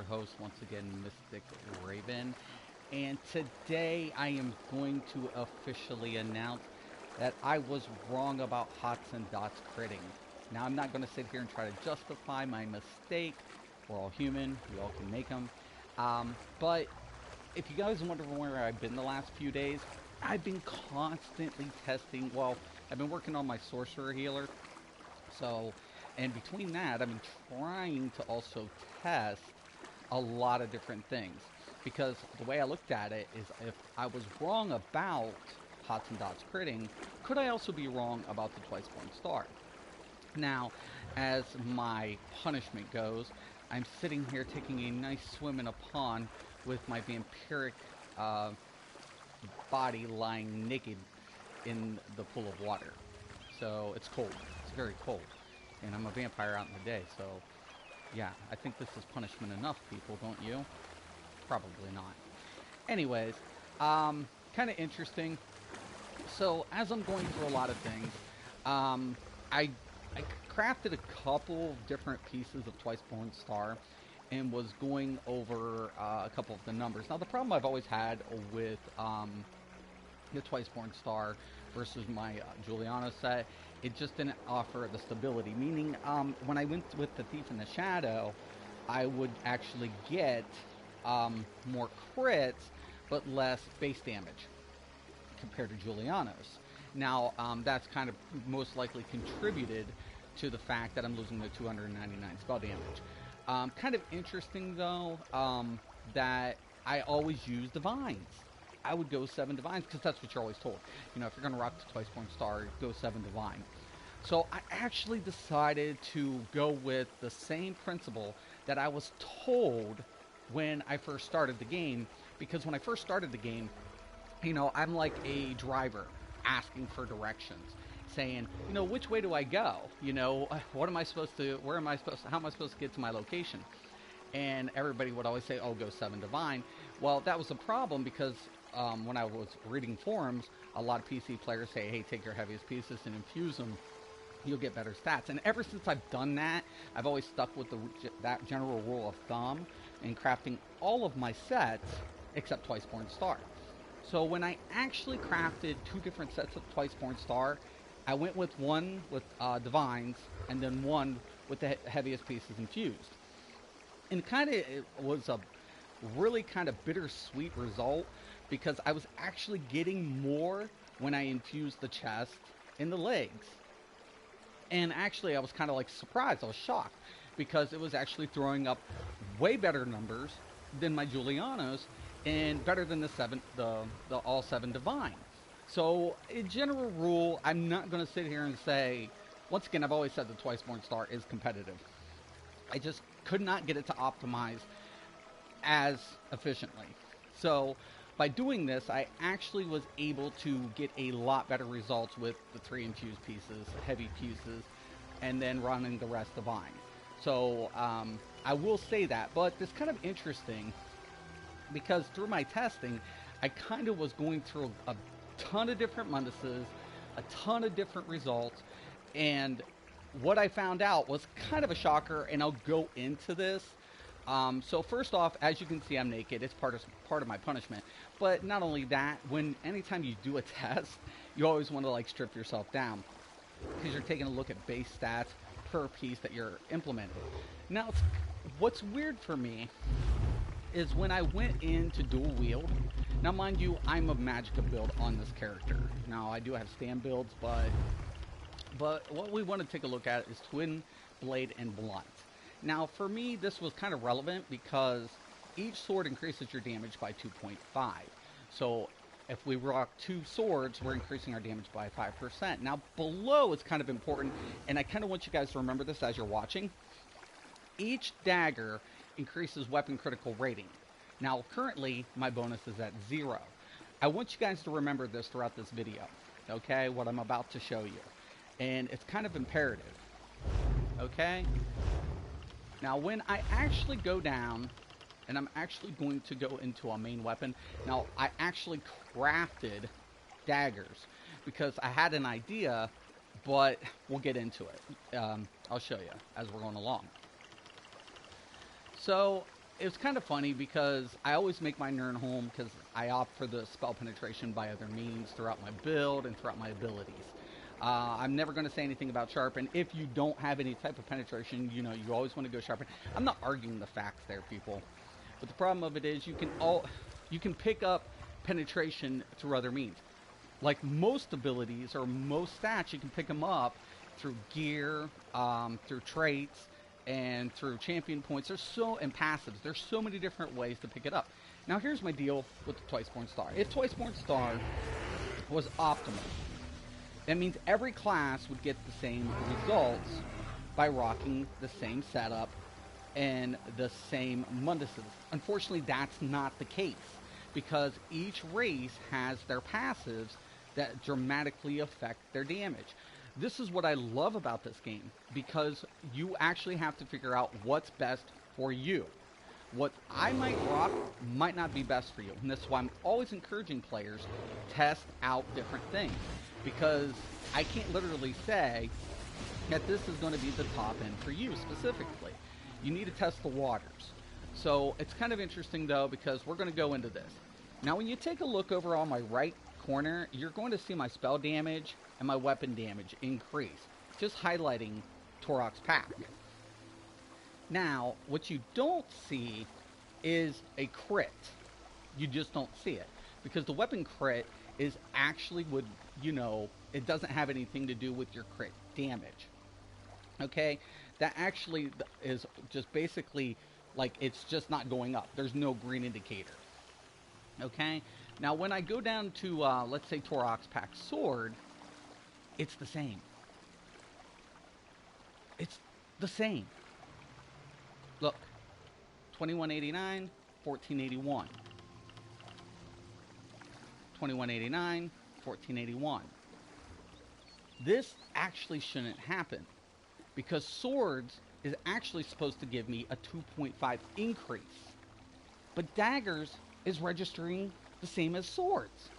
host once again, Mystic Raven. And today I am going to officially announce that I was wrong about Hots and Dots critting. Now, I'm not going to sit here and try to justify my mistake. We're all human, we all can make them. But if you guys wonder where I've been the last few days, I've been constantly testing. Well, I've been working on my sorcerer healer. So, and between that, I've been trying to also test a lot of different things. Because the way I looked at it is if I was wrong about Hots and Dots critting, could I also be wrong about the twice born star? Now, as my punishment goes, I'm sitting here taking a nice swim in a pond with my vampiric uh, body lying naked in the pool of water. So it's cold. It's very cold. And I'm a vampire out in the day, so yeah, I think this is punishment enough, people, don't you? Probably not. Anyways, kind of interesting. So as I'm going through a lot of things, I crafted a couple of different pieces of Twice Born Star and was going over a couple of the numbers. Now the problem I've always had with the Twice Born Star versus my Juliana set, it just didn't offer the stability. Meaning, when I went with the Thief in the Shadow, I would actually get more crits, but less base damage compared to Juliana's. Now, that's kind of most likely contributed to the fact that I'm losing the 299 spell damage. Kind of interesting, though, that I always use Divines. I would go 7 Divines, because that's what you're always told. You know, if you're going to rock the Twice Born Star, go 7 Divine. So I actually decided to go with the same principle that I was told when I first started the game, because when I first started the game, you know, I'm like a driver asking for directions, saying, you know, which way do I go? You know, what am I supposed to, where am I supposed to, how am I supposed to get to my location? And everybody would always say, oh, go 7 Divine. Well, that was a problem because when I was reading forums, a lot of PC players say, hey, take your heaviest pieces and infuse them. You'll get better stats. And ever since I've done that, I've always stuck with that general rule of thumb in crafting all of my sets except Twice Born Star. So when I actually crafted 2 different sets of Twice Born Star, I went with one with Divines and then one with the heaviest pieces infused. And it was a really kind of bittersweet result because I was actually getting more when I infused the chest and the legs. And actually, I was kind of like surprised. I was shocked because it was actually throwing up way better numbers than my Julianos and better than the all 7 Divine. So, in general rule, I'm not going to sit here and say, once again, I've always said the Twice Born Star is competitive. I just could not get it to optimize as efficiently. So, by doing this, I actually was able to get a lot better results with the 3 infused pieces, heavy pieces, and then running the rest divine. So, I will say that, but it's kind of interesting because through my testing, I kind of was going through a ton of different Munduses, a ton of different results, and what I found out was kind of a shocker, and I'll go into this. So first off, as you can see, I'm naked. It's part of my punishment. But not only that, anytime you do a test, you always want to like strip yourself down because you're taking a look at base stats per piece that you're implementing. Now, what's weird for me is when I went in to dual wield. Now, mind you, I'm a Magicka build on this character. Now, I do have stand builds, but what we want to take a look at is Twin Blade and Blunt. Now, for me, this was kind of relevant because each sword increases your damage by 2.5. So, if we rock 2 swords, we're increasing our damage by 5%. Now, below is kind of important, and I kind of want you guys to remember this as you're watching. Each dagger increases weapon critical rating. Now, currently, my bonus is at 0. I want you guys to remember this throughout this video, okay, what I'm about to show you. And it's kind of imperative, okay? Now, when I actually go down, and I'm actually going to go into a main weapon. Now, I actually crafted daggers because I had an idea, but we'll get into it. I'll show you as we're going along. So, it's kind of funny because I always make my Nirnholm because I opt for the spell penetration by other means throughout my build and throughout my abilities. I'm never going to say anything about sharpen. If you don't have any type of penetration, you know, you always want to go sharpen. I'm not arguing the facts there, people. But the problem of it is you can pick up penetration through other means. Like most abilities or most stats, you can pick them up through gear, through traits, and through champion points. And passives. There's so many different ways to pick it up. Now here's my deal with the Twiceborn Star. If Twiceborn Star was optimal, that means every class would get the same results by rocking the same setup and the same munduses. Unfortunately, that's not the case because each race has their passives that dramatically affect their damage. This is what I love about this game because you actually have to figure out what's best for you. What I might rock might not be best for you. And that's why I'm always encouraging players to test out different things. Because I can't literally say that this is going to be the top end for you specifically. You need to test the waters. So it's kind of interesting though because we're going to go into this. Now when you take a look over on my right corner, you're going to see my spell damage and my weapon damage increase. Just highlighting Torok's pack. Now, what you don't see is a crit. You just don't see it. Because the weapon crit is actually would, you know, it doesn't have anything to do with your crit damage. Okay? That actually is just basically like it's just not going up. There's no green indicator. Okay? Now, when I go down to, let's say, Torok's pack sword, it's the same. It's the same. Look, 2189, 1481. 2189, 1481. This actually shouldn't happen because swords is actually supposed to give me a 2.5 increase. But daggers is registering the same as swords.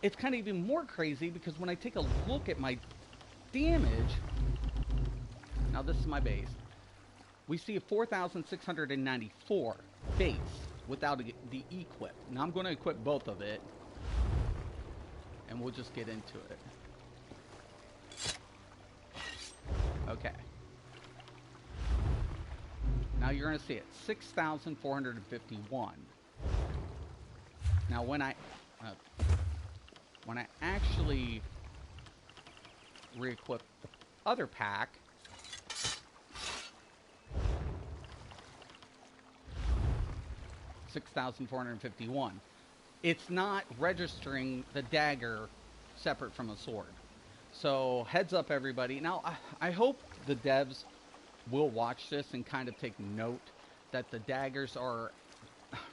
It's kind of even more crazy because when I take a look at my damage, now this is my base, we see a 4,694 base without the equip. Now I'm going to equip both of it, and we'll just get into it. Okay. Now you're going to see it, 6,451. Now when I actually re-equip the other pack, $6,451. It's not registering the dagger separate from a sword. So heads up, everybody. Now, I hope the devs will watch this and kind of take note that the daggers are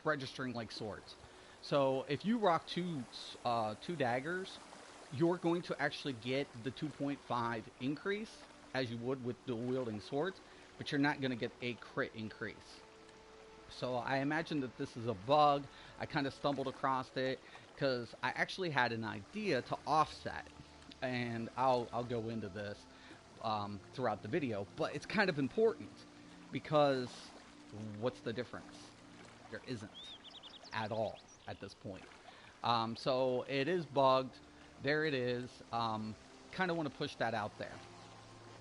registering like swords. So if you rock two daggers, you're going to actually get the 2.5 increase as you would with dual wielding swords, but you're not going to get a crit increase. So I imagine that this is a bug. I kind of stumbled across it because I actually had an idea to offset, and I'll go into this throughout the video, but it's kind of important because what's the difference? There isn't at all at this point. So it is bugged. There it is. Kind of want to push that out there.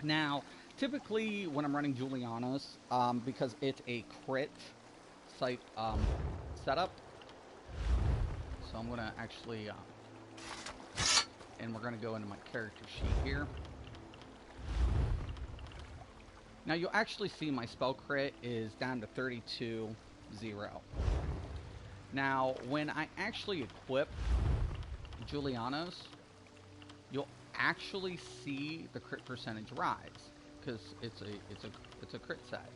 Now, typically when I'm running Juliana's, because it's a crit site setup, so I'm going to actually, and we're going to go into my character sheet here. Now you'll actually see my spell crit is down to 32-0. Now when I actually equip Juliana's, you'll actually see the crit percentage rise because it's a crit set.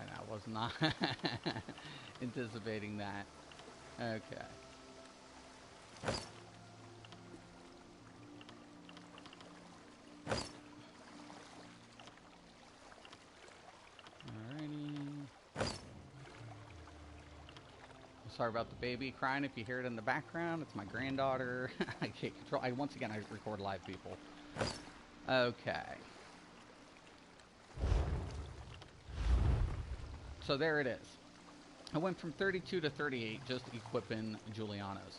And I was not anticipating that. Okay. sorry about the baby crying. If you hear it in the background, it's my granddaughter. I can't control. Once again, I record live, people. Okay. So there it is. I went from 32 to 38 just equipping Julianos.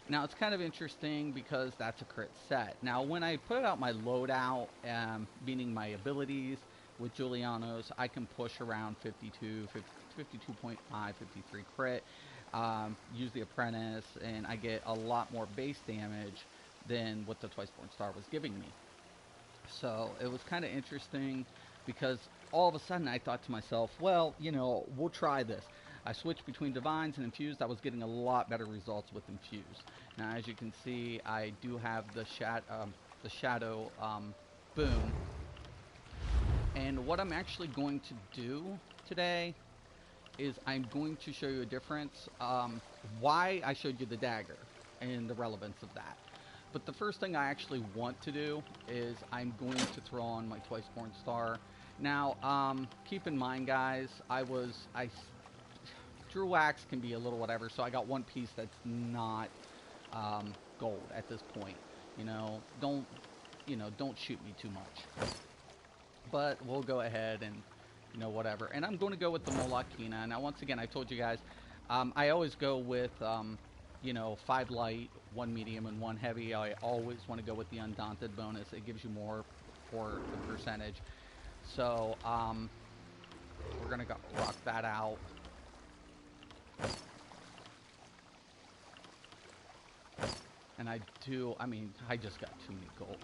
Now it's kind of interesting because that's a crit set. Now when I put out my loadout, meaning my abilities with Julianos, I can push around 52, 52.5, 53 crit, use the apprentice, and I get a lot more base damage than what the Twiceborn Star was giving me. So it was kind of interesting because all of a sudden I thought to myself, well, you know, we'll try this. I switched between Divines and Infused. I was getting a lot better results with Infused. Now, as you can see, I do have the Shadow Boon. And what I'm actually going to do today is I'm going to show you a difference. Why I showed you the dagger and the relevance of that. But the first thing I actually want to do is I'm going to throw on my Twiceborn Star. Now, keep in mind, guys, Drill Axe can be a little whatever, so I got one piece that's not gold at this point. Don't shoot me too much. But we'll go ahead and, whatever. And I'm going to go with the Molokina. Now, once again, I told you guys, I always go with, 5 light, 1 medium, and 1 heavy. I always want to go with the Undaunted bonus. It gives you more for the percentage. So, we're going to rock that out. And I just got too many gold.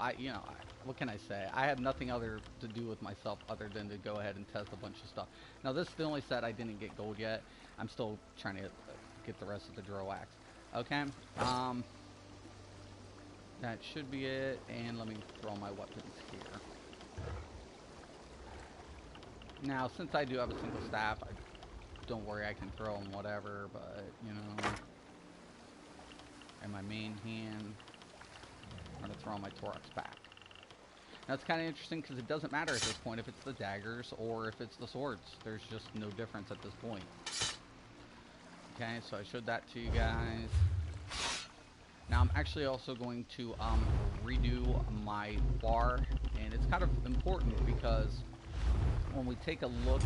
What can I say? I have nothing other to do with myself other than to go ahead and test a bunch of stuff. Now, this is the only set I didn't get gold yet. I'm still trying to get the rest of the Drill Axe. Okay? That should be it. And let me throw my weapons here. Now, since I do have a single staff, don't worry, I can throw them whatever, but, and my main hand, I'm going to throw my Torx back. Now, it's kind of interesting because it doesn't matter at this point if it's the daggers or if it's the swords. There's just no difference at this point. Okay, so I showed that to you guys. Now, I'm actually also going to redo my bar, and it's kind of important because when we take a look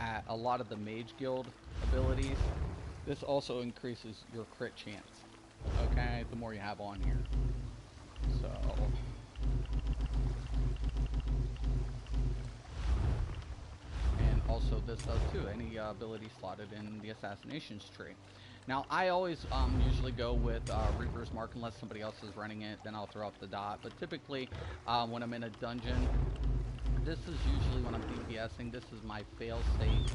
at a lot of the Mage Guild abilities, this also increases your crit chance. Okay, the more you have on here. So, and also this does too. Any ability slotted in the Assassinations tree. Now, I always usually go with Reaper's Mark unless somebody else is running it. Then I'll throw up the dot. But typically, when I'm in a dungeon, this is usually when I'm DPSing. This is my fail-safe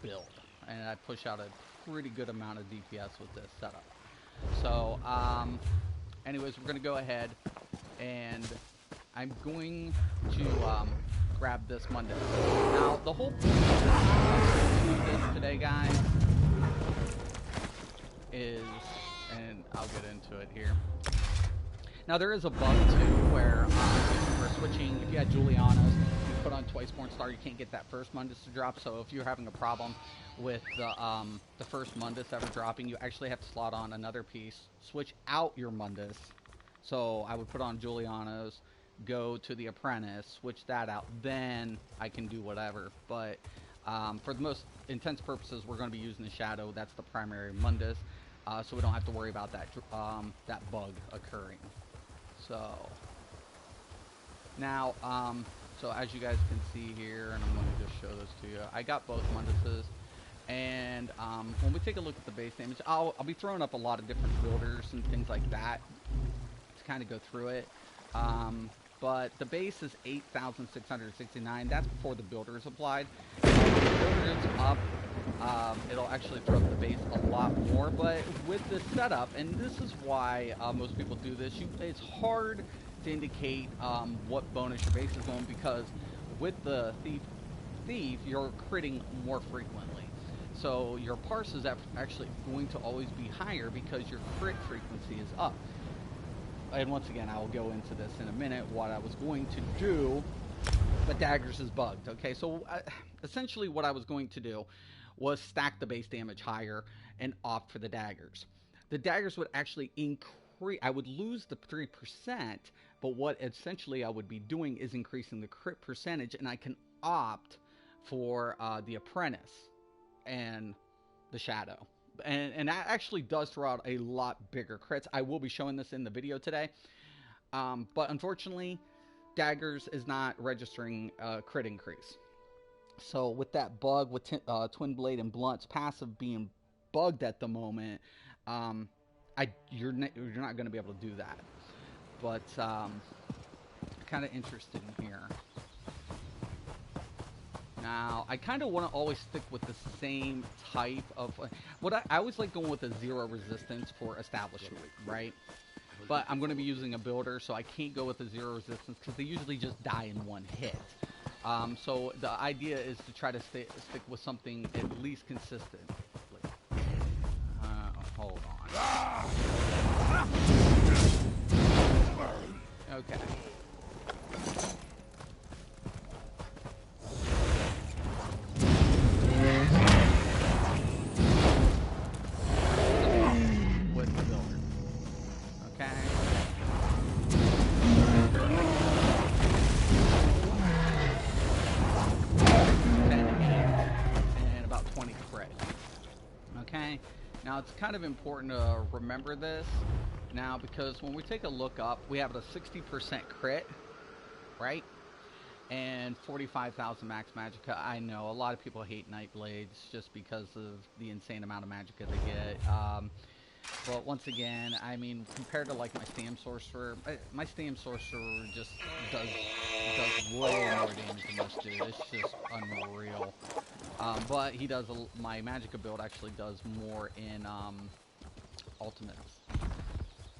build, and I push out a pretty good amount of DPS with this setup. So, anyways, we're going to go ahead, and I'm going to grab this Monday. Now, the whole point of this today, guys, is, and I'll get into it here. Now, there is a bug, too, where if you were switching, if you had Julianos, you put on Twiceborn Star, you can't get that first Mundus to drop. So if you're having a problem with the first Mundus ever dropping, you actually have to slot on another piece, switch out your Mundus. So I would put on Julianos, go to the Apprentice, switch that out, then I can do whatever. But for the most intense purposes, we're going to be using the Shadow. That's the primary Mundus, so we don't have to worry about that bug occurring. So now, so as you guys can see here, and I'm going to just show this to you, I got both Munduses, and when we take a look at the base damage, I'll be throwing up a lot of different builders and things like that to kind of go through it. But the base is 8,669. That's before the builder is applied. When the builder is up, it'll actually throw up the base a lot more. But with this setup, and this is why most people do this, it's hard to indicate what bonus your base is going, because with the thief, you're critting more frequently. So your parse is actually going to always be higher because your crit frequency is up. And once again, I will go into this in a minute, what I was going to do, but daggers is bugged. Okay, so essentially what I was going to do was stack the base damage higher and opt for the daggers. The daggers would actually increase. I would lose the 3%, but what essentially I would be doing is increasing the crit percentage, and I can opt for the apprentice and the shadow. And that actually does throw out a lot bigger crits. I will be showing this in the video today. But unfortunately, daggers is not registering a crit increase. So with that bug, with Twin Blade and Blunt's passive being bugged at the moment, you're not going to be able to do that. But kind of interesting here. Now, I kind of want to always stick with the same type of... I always like going with a 0 resistance for establishment, right? But I'm going to be using a builder, so I can't go with a 0 resistance because they usually just die in one hit. So the idea is to try to stick with something at least consistent. Hold on. Okay. With the builder. Okay. And about 20 crit. Okay. Now it's kind of important to remember this now, because when we take a look up, we have a 60% crit, right? And 45,000 max magicka. I know a lot of people hate Night Blades just because of the insane amount of magicka they get. But once again, I mean, compared to like my Stam Sorcerer just does way more damage than this dude. It's just unreal. But he does, my magicka build actually does more in ultimate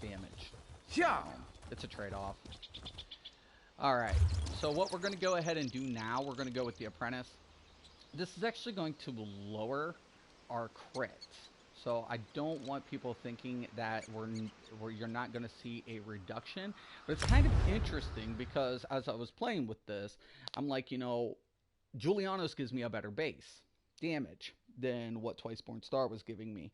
damage. Yeah. So it's a trade-off. Alright, so what we're going to go ahead and do now, we're going to go with the Apprentice. This is actually going to lower our crit. So I don't want people thinking that you're not going to see a reduction. But it's kind of interesting because as I was playing with this, I'm like, you know, Julianos gives me a better base damage than what Twiceborn Star was giving me.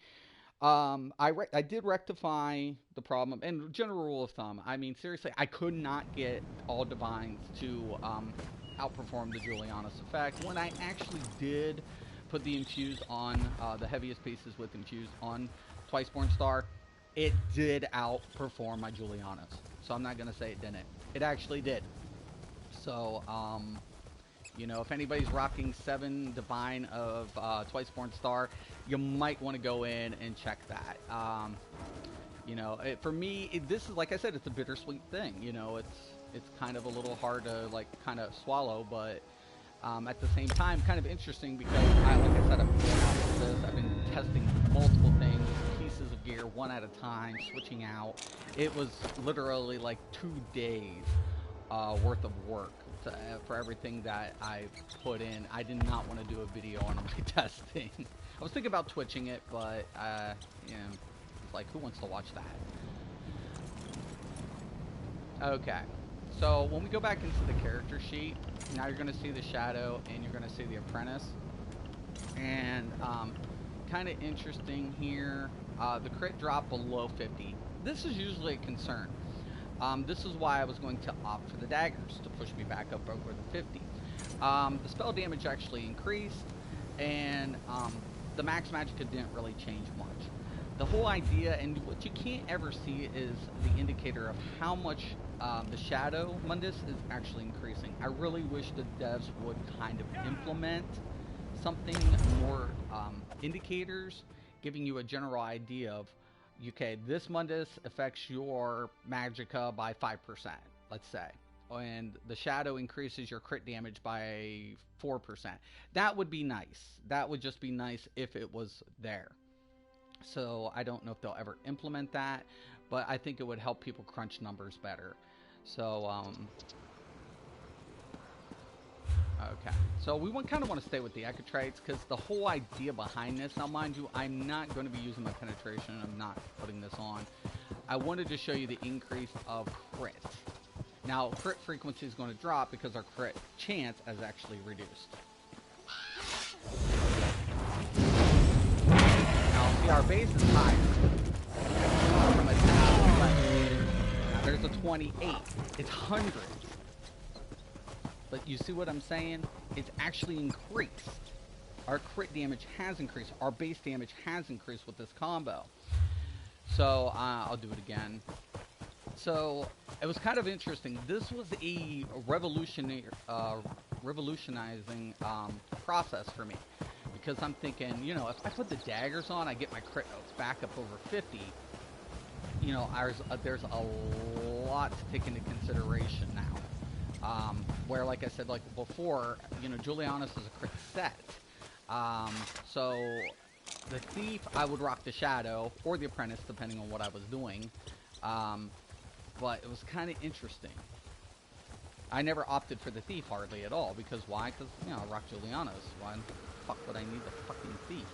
I did rectify the problem, and general rule of thumb, I mean, seriously, I could not get all Divines to outperform the Julianos effect. When I actually did put the Infused on, the heaviest pieces with Infused on Twiceborn Star, it did outperform my Julianos. So I'm not going to say it didn't. It actually did. So, you know, if anybody's rocking 7 Divine of Twiceborn Star, you might want to go in and check that. You know, for me, this is, like I said, it's a bittersweet thing. You know, it's kind of a little hard to, like, kind of swallow, but at the same time, kind of interesting because, like I said, I've been testing multiple things, pieces of gear, one at a time, switching out. It was literally like 2 days worth of work for everything that I put in. I did not want to do a video on my testing. I was thinking about twitching it, but you know, it's like, who wants to watch that? Okay, so when we go back into the character sheet, now you're going to see the Shadow and you're going to see the Apprentice. And kind of interesting here, the crit drop below 50. This is usually a concern. This is why I was going to opt for the daggers to push me back up over the 50. The spell damage actually increased, and the max magicka didn't really change much. The whole idea, and what you can't ever see, is the indicator of how much the Shadow Mundus is actually increasing. I really wish the devs would kind of implement something more indicators, giving you a general idea of, okay, this Mundus affects your magicka by 5%, let's say, and the Shadow increases your crit damage by 4%. That would be nice. That would just be nice if it was there. So I don't know if they'll ever implement that, but I think it would help people crunch numbers better. So, okay. So we kind of want to stay with the Echotrates because the whole idea behind this, now mind you, I'm not going to be using my penetration. I'm not putting this on. I wanted to show you the increase of crit. Now, crit frequency is going to drop because our crit chance has actually reduced. Now, See, our base is higher. From a 10 perspective. Now there's a 28. It's hundreds. But you see what I'm saying? It's actually increased. Our crit damage has increased. Our base damage has increased with this combo. So, I'll do it again. So, it was kind of interesting. This was a revolutionizing process for me. Because I'm thinking, you know, if I put the daggers on, I get my crit back up over 50. You know, there's a lot to take into consideration now. Where, like I said, like before, you know, Julianus is a crit set. So the Thief, I would rock the Shadow or the Apprentice, depending on what I was doing. But it was kind of interesting. I never opted for the Thief hardly at all, because why? Because, you know, I rock Julianus. Why the fuck would I need the fucking Thief?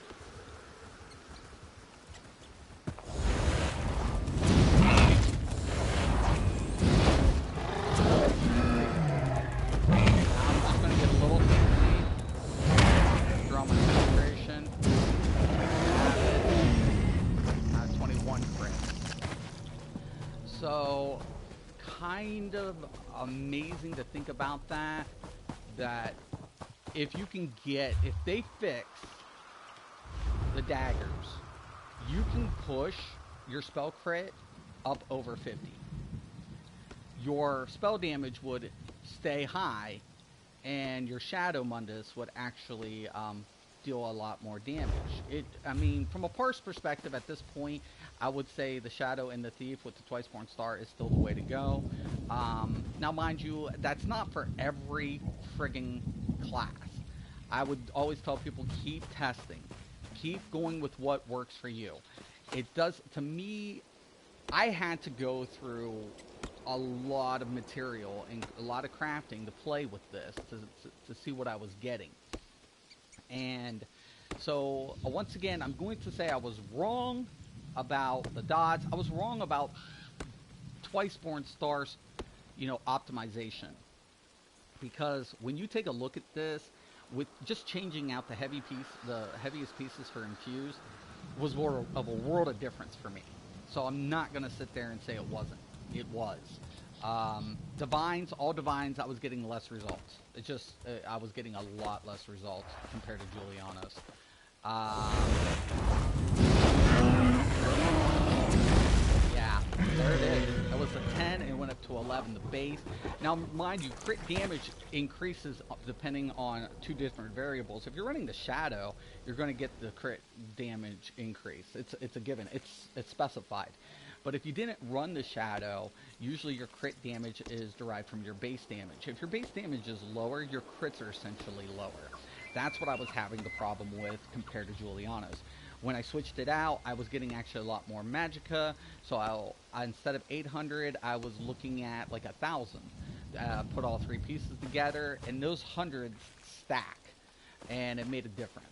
So, kind of amazing to think about that if you can get, if they fix the daggers, you can push your spell crit up over 50. Your spell damage would stay high, and your Shadow Mundus would actually deal a lot more damage. I mean, from a parse perspective at this point, I would say the Shadow and the Thief with the Twiceborn Star is still the way to go. Now, mind you, that's not for every frigging class. I would always tell people, keep testing. Keep going with what works for you. It does, to me, I had to go through a lot of material and a lot of crafting to play with this, to see what I was getting. And so, once again, I'm going to say I was wrong about the dots. I was wrong about Twiceborn Star's, you know, optimization. Because when you take a look at this, with just changing out the heaviest pieces for infused, was more of a world of difference for me. So I'm not going to sit there and say it wasn't. It was. Divines, all Divines, I was getting less results. It just, I was getting a lot less results compared to Julianus. Yeah, there it is. It was a 10 and it went up to 11, the base. Now, mind you, crit damage increases depending on two different variables. If you're running the Shadow, you're going to get the crit damage increase. It's a given. It's specified. But if you didn't run the Shadow, usually your crit damage is derived from your base damage. If your base damage is lower, your crits are essentially lower. That's what I was having the problem with compared to Julianus. When I switched it out, I was getting actually a lot more Magicka, so instead of 800, I was looking at like 1,000. Put all three pieces together, and those hundreds stack, and it made a difference.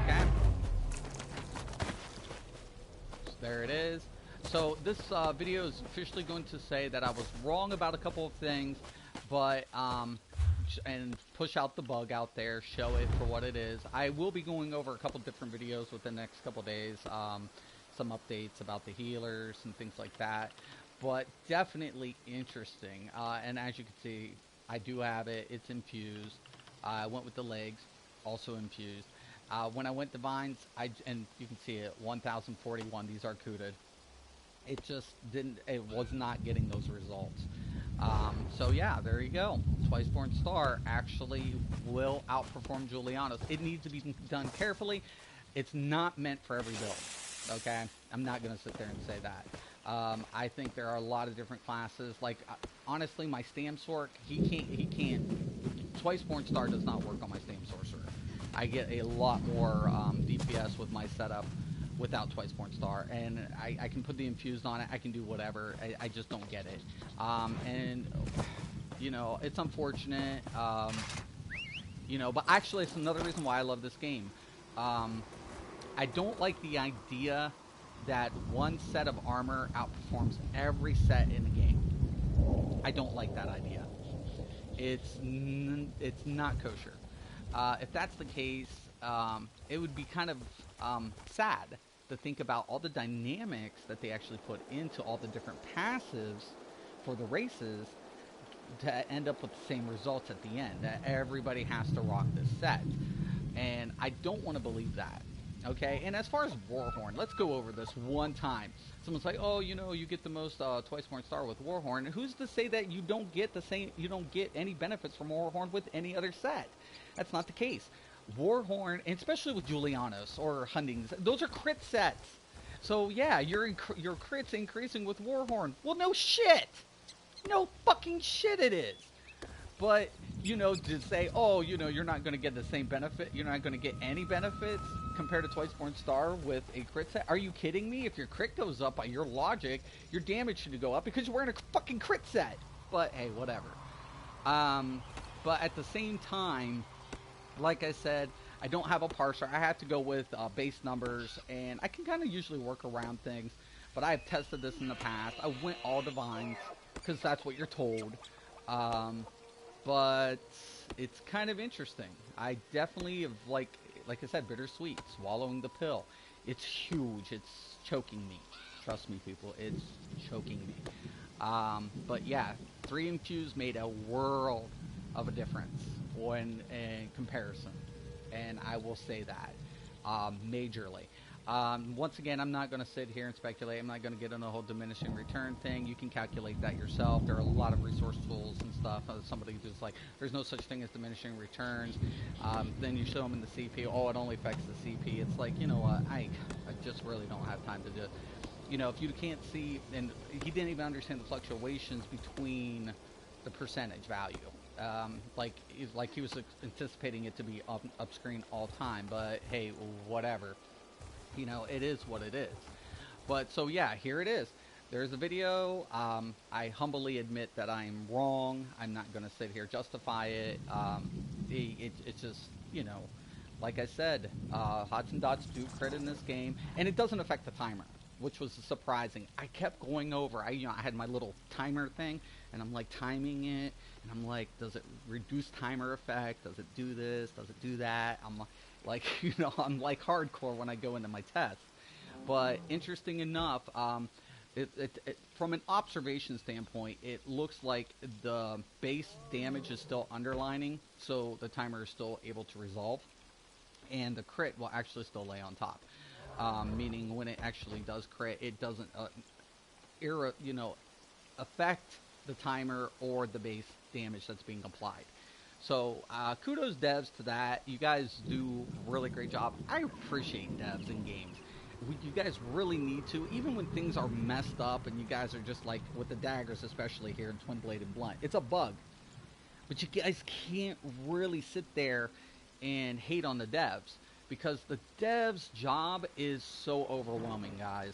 Okay. So there it is. So this video is officially going to say that I was wrong about a couple of things, but and push out the bug out there, show it for what it is. I will be going over a couple different videos within the next couple days, some updates about the healers and things like that, but definitely interesting. And as you can see, I do have it. It's infused. I went with the legs, also infused. When I went Divines, and you can see it, 1041. These are cooted. It just didn't. It was not getting those results. So yeah, there you go. Twiceborn Star actually will outperform Julianus. It needs to be done carefully. It's not meant for every build. Okay, I'm not gonna sit there and say that. I think there are a lot of different classes. Like honestly, my Stam Sorc, he can't. Twiceborn Star does not work on my Stam Sorcerer. I get a lot more DPS with my setup without Twiceborn Star, and I can put the infused on it. I can do whatever. I just don't get it. And you know, it's unfortunate. You know, but actually, it's another reason why I love this game. I don't like the idea that one set of armor outperforms every set in the game. I don't like that idea. it's not kosher. If that's the case, it would be kind of sad to think about all the dynamics that they actually put into all the different passives for the races to end up with the same results at the end. That everybody has to rock this set, and I don't want to believe that. Okay, and as far as Warhorn, let's go over this one time. Someone's like, "Oh, you get the most twice more star with Warhorn." Who's to say that you don't get the same? You don't get any benefits from Warhorn with any other set? That's not the case. Warhorn, and especially with Julianos or Hundings, those are crit sets. So yeah, your crits increasing with Warhorn. Well, no shit, no fucking shit, it is. But to say, oh, you're not going to get the same benefit, you're not going to get any benefits compared to Twice Born Star with a crit set. Are you kidding me? If your crit goes up by your logic, your damage should go up because you're wearing a fucking crit set. But hey, whatever. But at the same time, like I said, I don't have a parser. I have to go with base numbers, and I can kind of usually work around things. But I've tested this in the past. I went all divines because that's what you're told. But it's kind of interesting. I definitely have, like I said, bittersweet, swallowing the pill. It's huge. It's choking me. Trust me, people. It's choking me. But yeah, 3 infuse made a world of a difference when in comparison, and I will say that majorly. Once again, I'm not going to sit here and speculate. I'm not going to get into the whole diminishing return thing. You can calculate that yourself. There are a lot of resource tools and stuff. Somebody who's like, there's no such thing as diminishing returns. Then you show them in the CP, oh, it only affects the CP. It's like, you know what, I just really don't have time to do it. If you can't see, and he didn't even understand the fluctuations between the percentage value. Like he was anticipating it to be up screen all time, but hey, whatever. It is what it is. But so yeah, here it is. There's a video. I humbly admit that I'm wrong. I'm not going to sit here justify it. It's just, like I said, Hots and Dots do crit in this game, and it doesn't affect the timer, which was surprising. I kept going over. I had my little timer thing, and I'm like timing it, and I'm like, does it reduce timer effect? Does it do this? Does it do that? I'm like, I'm like hardcore when I go into my tests. But interesting enough, from an observation standpoint, it looks like the base damage is still underlining, so the timer is still able to resolve, and the crit will actually still lay on top. Meaning when it actually does crit, it doesn't affect the timer or the base damage that's being applied. So kudos devs to that. You guys do a really great job. I appreciate devs in games. You guys really need to, even when things are messed up and you guys are just like with the daggers, especially here in Twin Blade and Blunt. It's a bug. But you guys can't really sit there and hate on the devs, because the devs' job is so overwhelming, guys.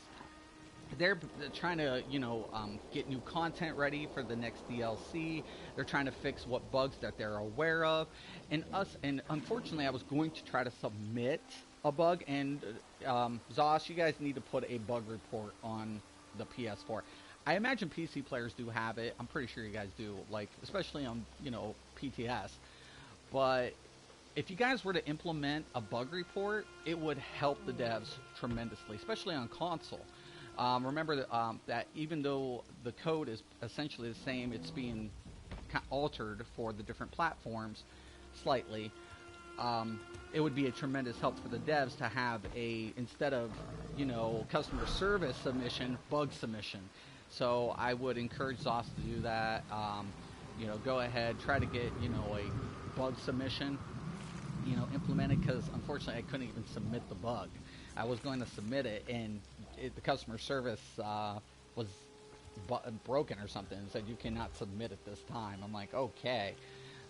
They're trying to, get new content ready for the next DLC. They're trying to fix what bugs that they're aware of. And unfortunately, I was going to try to submit a bug, and Zos, you guys need to put a bug report on the PS4. I imagine PC players do have it. I'm pretty sure you guys do, like, especially on, PTS. But if you guys were to implement a bug report, it would help the devs tremendously, especially on console. Remember that even though the code is essentially the same, it's being altered for the different platforms slightly. It would be a tremendous help for the devs to have instead of, customer service submission, bug submission. So I would encourage ZOS to do that. Go ahead, try to get, a bug submission, implemented, because unfortunately I couldn't even submit the bug. I was going to submit it, and the customer service was broken or something, and said you cannot submit it this time. I'm like, okay.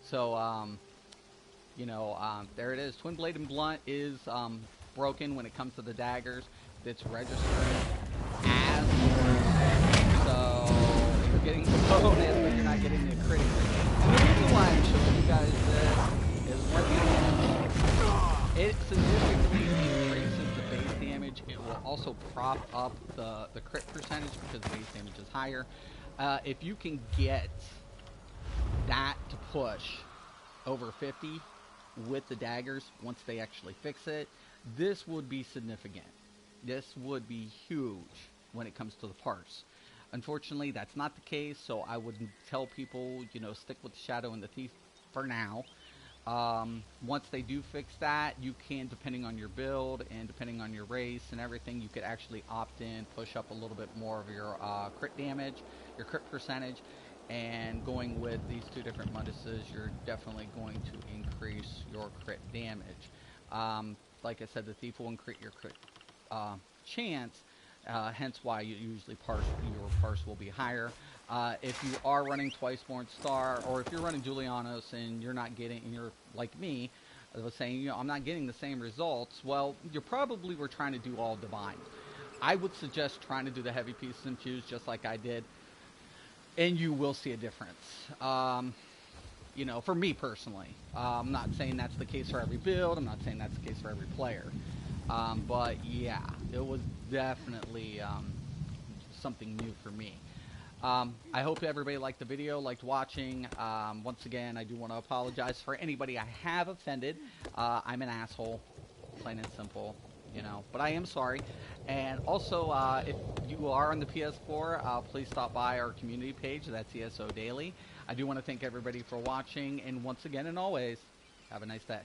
So, there it is. Twin Blade and Blunt is broken when it comes to the daggers. It's registered as yours. So you're getting the bonus, but you're not getting the critical. And the reason why I'm showing you guys this is it significantly increases the base damage. It will also prop up the crit percentage because the base damage is higher. If you can get that to push over 50 with the daggers once they actually fix it, this would be significant. This would be huge when it comes to the parse. Unfortunately, that's not the case, so I would tell people, stick with the Shadow and the Thief for now. Once they do fix that, you can, depending on your build and depending on your race and everything, you could actually opt in, push up a little bit more of your crit damage, your crit percentage, and going with these two different moduses, you're definitely going to increase your crit damage. Like I said, the Thief will increase your crit chance, hence why you usually your parse will be higher. If you are running Twiceborn Star, or if you're running Julianos and you're not getting, and you're like me, I was saying, I'm not getting the same results, well, you probably were trying to do all divine. I would suggest trying to do the heavy pieces infused just like I did, and you will see a difference. For me personally, I'm not saying that's the case for every build. I'm not saying that's the case for every player. But yeah, it was definitely something new for me. I hope everybody liked the video, liked watching. Once again, I do want to apologize for anybody I have offended. I'm an asshole, plain and simple, but I am sorry. And also, if you are on the PS4, please stop by our community page. That's ESO Daily. I do want to thank everybody for watching, and once again and always, have a nice day.